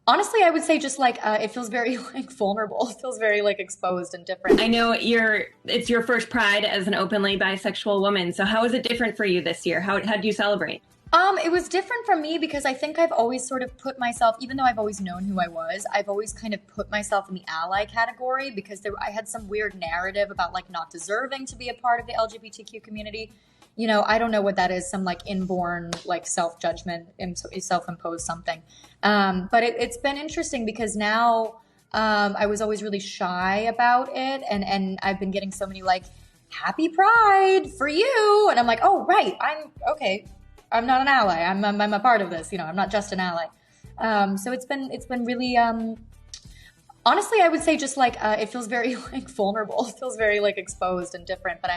Honestly, I would say just like it feels very like vulnerable. It feels very like exposed and different. I know it's your first Pride as an openly bisexual woman. So how is it different for you this year? How do you celebrate? It was different for me because I think I've always sort of put myself, even though I've always known who I was, I've always kind of put myself in the ally category because I had some weird narrative about like not deserving to be a part of the LGBTQ community. I don't know what that is, some like inborn like self-judgment, self-imposed something. But it's been interesting because now I was always really shy about it, and I've been getting so many like happy Pride for you, and I'm like, oh right, I'm okay. I'm not an ally. I'm a part of this. I'm not just an ally. So it's been really honestly, I would say just like it feels very like vulnerable. It feels very like exposed and different. But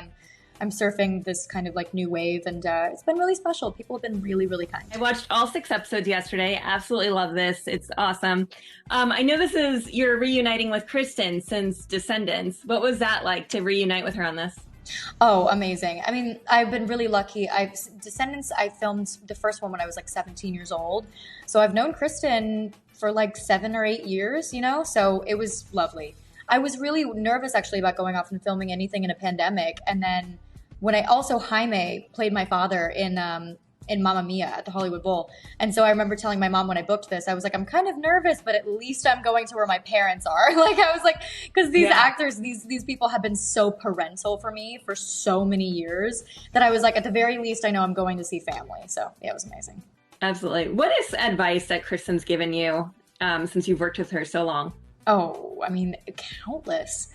I'm surfing this kind of like new wave, and it's been really special. People have been really really kind. I watched all 6 episodes yesterday. Absolutely love this. It's awesome. I know you're reuniting with Kristen since Descendants. What was that like to reunite with her on this? Oh, amazing. I mean, I've been really lucky. Descendants, I filmed the first one when I was like 17 years old. So I've known Kristen for like 7 or 8 years, so it was lovely. I was really nervous actually about going off and filming anything in a pandemic. And then when Jaime played my father in Mamma Mia at the Hollywood Bowl. And so I remember telling my mom when I booked this, I was like, I'm kind of nervous, but at least I'm going to where my parents are. Like I was like, because these actors, these people have been so parental for me for so many years that I was like, at the very least, I know I'm going to see family. So yeah, it was amazing. Absolutely. What is advice that Kristen's given you since you've worked with her so long? Oh, I mean, countless.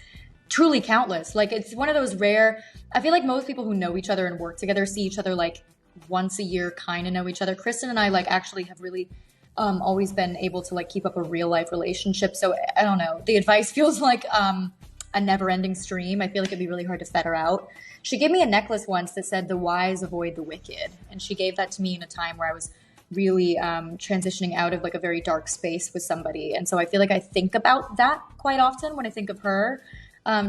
Truly countless. Like it's one of those rare, I feel like most people who know each other and work together see each other like once a year, kind of know each other. Kristen and I like actually have really always been able to like keep up a real life relationship. So I don't know. The advice feels like a never ending stream. I feel like it'd be really hard to fetter out. She gave me a necklace once that said the wise avoid the wicked. And she gave that to me in a time where I was really transitioning out of like a very dark space with somebody. And so I feel like I think about that quite often when I think of her.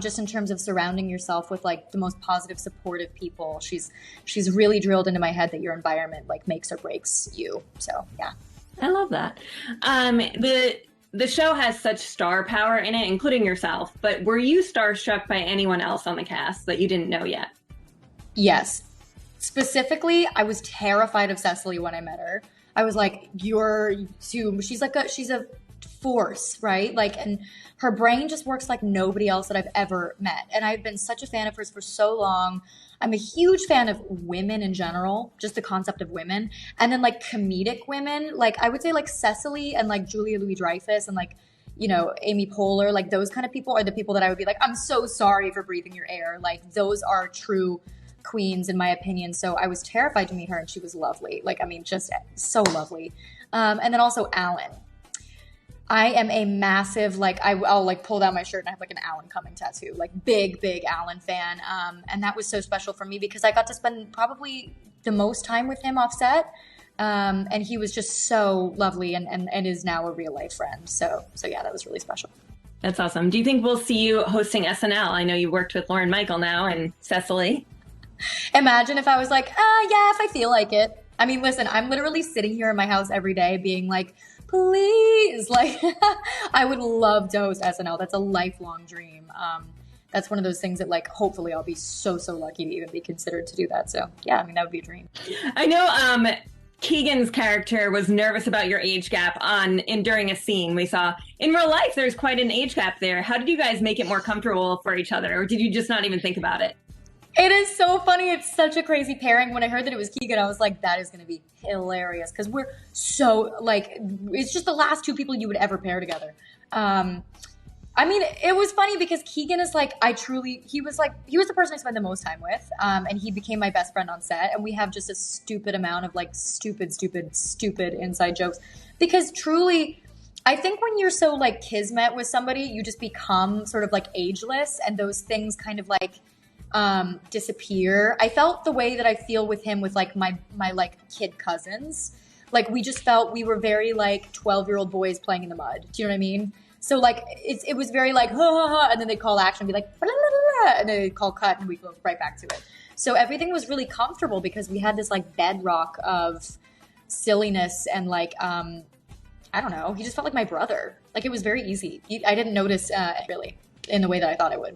Just in terms of surrounding yourself with like the most positive, supportive people. She's really drilled into my head that your environment like makes or breaks you. So yeah. I love that. The show has such star power in it, including yourself. But were you starstruck by anyone else on the cast that you didn't know yet? Yes. Specifically, I was terrified of Cecily when I met her. I was like, she's a force, right? Like, and her brain just works like nobody else that I've ever met. And I've been such a fan of hers for so long. I'm a huge fan of women in general, just the concept of women. And then like comedic women, like I would say like Cecily and like Julia Louis-Dreyfus and like, Amy Poehler, like those kind of people are the people that I would be like, I'm so sorry for breathing your air. Like those are true queens in my opinion. So I was terrified to meet her and she was lovely. Like, I mean, just so lovely. And then also Alan. I am a massive, like, I'll like pull down my shirt and I have like an Alan Cumming tattoo, like big Alan fan. And that was so special for me because I got to spend probably the most time with him off set. And he was just so lovely and is now a real life friend. So yeah, that was really special. That's awesome. Do you think we'll see you hosting SNL? I know you worked with Lauren Michael now and Cecily. Imagine if I was like, yeah, if I feel like it. I mean, listen, I'm literally sitting here in my house every day being like, please, like, I would love to host SNL. That's a lifelong dream. That's one of those things that, like, hopefully I'll be so lucky to even be considered to do that. So, yeah, I mean, that would be a dream. I know Keegan's character was nervous about your age gap during a scene we saw. In real life, there's quite an age gap there. How did you guys make it more comfortable for each other? Or did you just not even think about it? It is so funny. It's such a crazy pairing. When I heard that it was Keegan, I was like, that is going to be hilarious. Because we're so, like, it's just the last two people you would ever pair together. I mean, it was funny because Keegan is like, he was the person I spent the most time with. And he became my best friend on set. And we have just a stupid amount of like stupid inside jokes. Because truly, I think when you're so like kismet with somebody, you just become sort of like ageless. And those things kind of like, disappear. I felt the way that I feel with him with like my like kid cousins. Like we just felt we were very like 12-year-old boys playing in the mud. Do you know what I mean? So like it was very like ha, ha, ha, and then they'd call action and be like blah, blah, blah, blah, and then they'd call cut and we'd go right back to it. So everything was really comfortable because we had this like bedrock of silliness and like I don't know. He just felt like my brother. Like, it was very easy. I didn't notice really in the way that I thought I would.